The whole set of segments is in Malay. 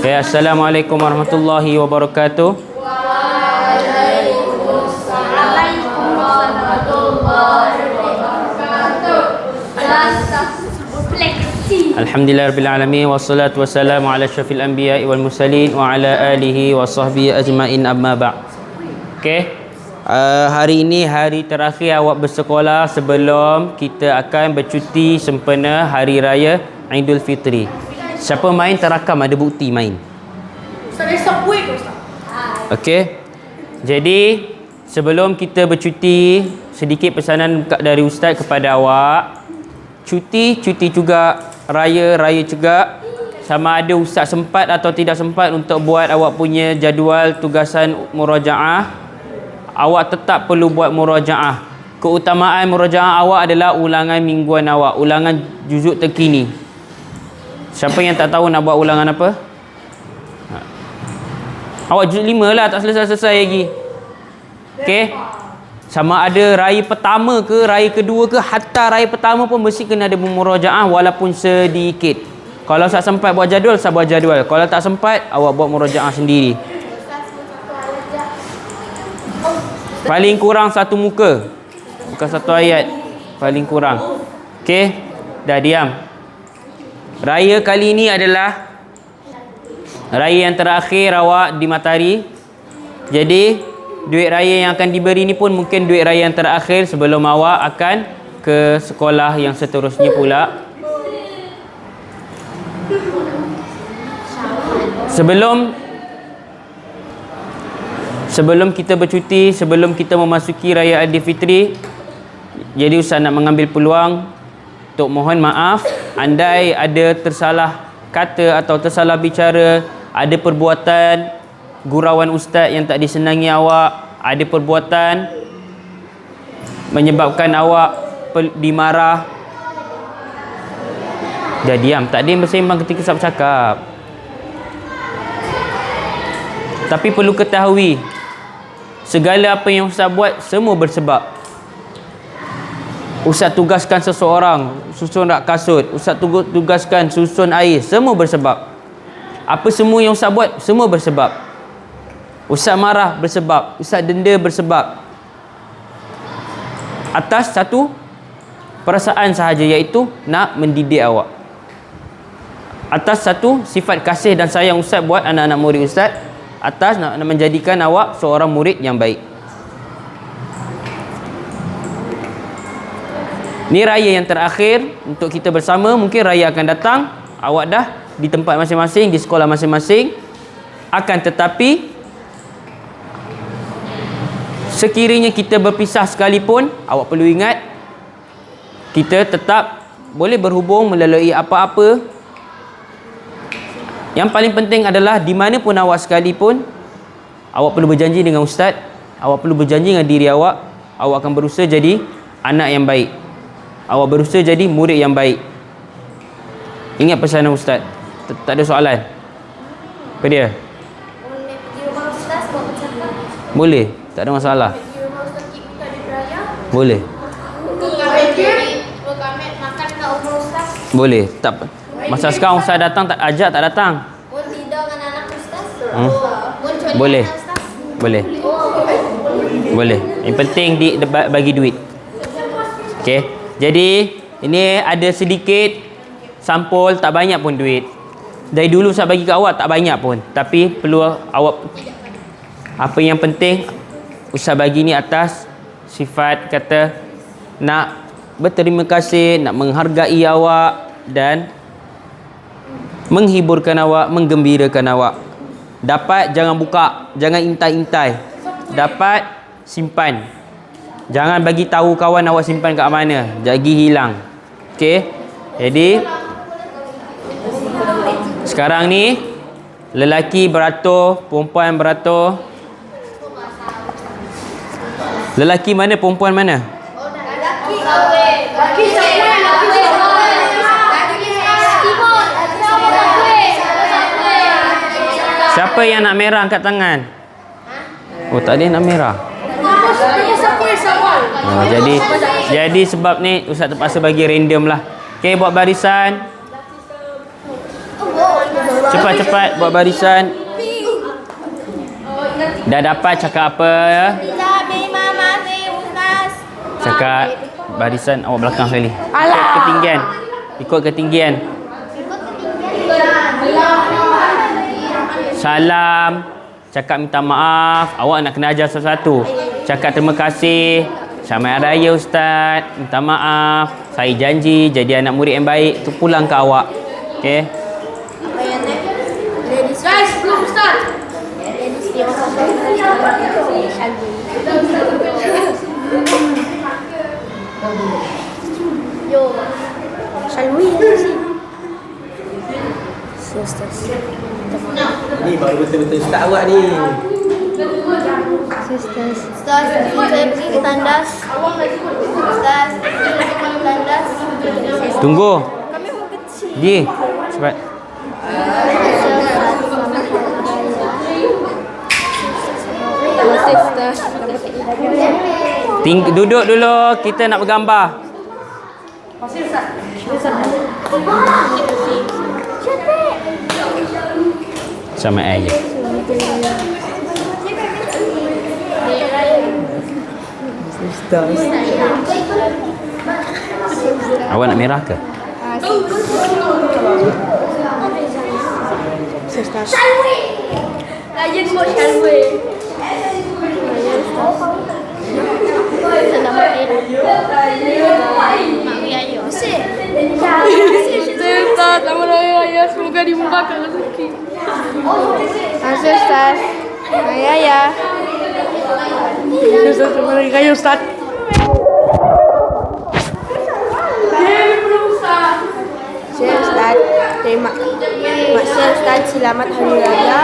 Ya, Assalamualaikum warahmatullahi wabarakatuh. Alhamdulillah rabbil alamin wassalatu wassalamu ala asyrafil anbiya'i wal mursalin wa ala alihi wa sahbihi ajma'in amma ba'd. Okey. Hari ini hari terakhir awak bersekolah sebelum kita akan bercuti sempena hari raya Aidul Fitri. Siapa main terakam, ada bukti main. Ustaz dah subway ke Ustaz? Okey. Jadi sebelum kita bercuti, sedikit pesanan dari Ustaz kepada awak. Cuti juga, raya juga. Sama ada Ustaz sempat atau tidak sempat untuk buat awak punya jadual tugasan murajaah, awak tetap perlu buat murajaah. Keutamaan murajaah awak adalah ulangan mingguan awak, ulangan juzuk terkini. Siapa yang tak tahu nak buat ulangan apa? Awak juzuk 5 lah, tak selesai lagi. Okey. Sama ada raya pertama ke, raya kedua ke, hatta raya pertama pun mesti kena ada murajaah walaupun sedikit. Kalau tak sempat buat jadual, saya buat jadual. Kalau tak sempat, awak buat murajaah sendiri. Paling kurang satu muka, bukan satu ayat. Paling kurang. Okey. Dah diam. Raya kali ini adalah raya yang terakhir awak di Matahari. Jadi duit raya yang akan diberi ni pun mungkin duit raya yang terakhir sebelum awak akan ke sekolah yang seterusnya pula. Sebelum kita bercuti, sebelum kita memasuki raya Aidilfitri, jadi Ustaz nak mengambil peluang untuk mohon maaf andai ada tersalah kata atau tersalah bicara, ada perbuatan gurauan Ustaz yang tak disenangi awak, ada perbuatan menyebabkan awak dimarah. Dah diam, tak ada yang bersembang ketika Ustaz bercakap. Tapi perlu ketahui, segala apa yang Ustaz buat semua bersebab. Ustaz tugaskan seseorang susun rak kasut, Ustaz tugaskan susun air, semua bersebab. Apa semua yang Ustaz buat semua bersebab. Ustaz marah bersebab, Ustaz denda bersebab. Atas satu perasaan sahaja, iaitu nak mendidik awak. Atas satu sifat kasih dan sayang Ustaz buat anak-anak murid Ustaz, atas nak menjadikan awak seorang murid yang baik. Ni raya yang terakhir untuk kita bersama. Mungkin raya akan datang, awak dah di tempat masing-masing, di sekolah masing-masing. Akan tetapi sekiranya kita berpisah sekalipun, awak perlu ingat, kita tetap boleh berhubung melalui apa-apa. Yang paling penting adalah di mana pun awak sekalipun, awak perlu berjanji dengan Ustaz, awak perlu berjanji dengan diri awak, awak akan berusaha jadi anak yang baik, awak berusaha jadi murid yang baik. Ingat pesanan Ustaz. Tak ada soalan? Apa dia? Boleh pergi rumah Ustaz buat bercakap? Boleh, tak ada masalah. Pergi rumah Ustaz kita di Beraya? Boleh. Kami makan kat rumah Ustaz? Boleh. Tak. Masa sekarang Ustaz datang, tak ajak, tak datang. Pun tidur dengan anak Ustaz? Pun culik Boleh. anak Ustaz? Boleh. Boleh. Yang penting bagi duit. Okey. Jadi ini ada sedikit sampul, tak banyak pun duit. Dari dulu Ustaz bagi kat awak tak banyak pun, tapi perlu awak, apa yang penting Ustaz bagi ni atas sifat kata nak berterima kasih, nak menghargai awak dan menghiburkan awak, menggembirakan awak. Dapat jangan buka, jangan intai-intai. Dapat simpan. Jangan bagi tahu kawan awak simpan kat mana, jadi hilang. Okey. Jadi sekarang ni lelaki beratur, perempuan beratur. Lelaki mana, perempuan mana? Lelaki kahwin. Lelaki kahwin. Siapa yang nak merah angkat tangan? Oh, tak ada yang nak merah. Jadi sebab ni Ustaz terpaksa bagi random lah. Okey, buat barisan. Cepat-cepat buat barisan. Dah dapat cakap apa? Terima kasih Ustaz. Cakap barisan awak belakang sekali. Ikut ketinggian. Ikut ketinggian. Salam. Cakap minta maaf. Awak nak kena ajar satu-satu. Cakap terima kasih. Selamat Hari Raya Ustaz. Minta maaf. Saya janji jadi anak murid yang baik tu pulang ke awak. Okey. Guys, belum Ustaz. Terima kasih. Yo. Shalwi. Ustaz. Ni baru betul-betul ustaz awak ni. Ustaz, saya pergi ke tandas. Ustaz, tandas. Tunggu. Kami mau kecil. Pergi. Cepat. Duduk dulu. Kita nak bergambar. Sama aja. Awak nak merah ke? Shalwi. Ryan mau Shalwi. Selamat Hari Raya. Ustaz, selamat Hari Raya. Semoga dimudahkan rezeki. Ustaz. Hari Raya. Ustaz, selamat Hari Raya Ustaz. Saya Ustaz. Terima kasih Ustaz. Selamat Hari Raya.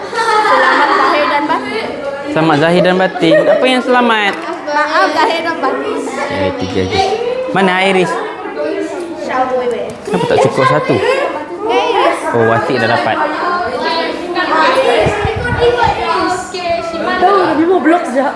Selamat lahir dan batin. Selamat zahir dan batin. Apa yang selamat? Maaf lahir dan batin. Tiga je. Mana Iris? Kenapa tak cukup satu? Oh, Watik dah dapat. Tahu, Nabi mau blok sekejap.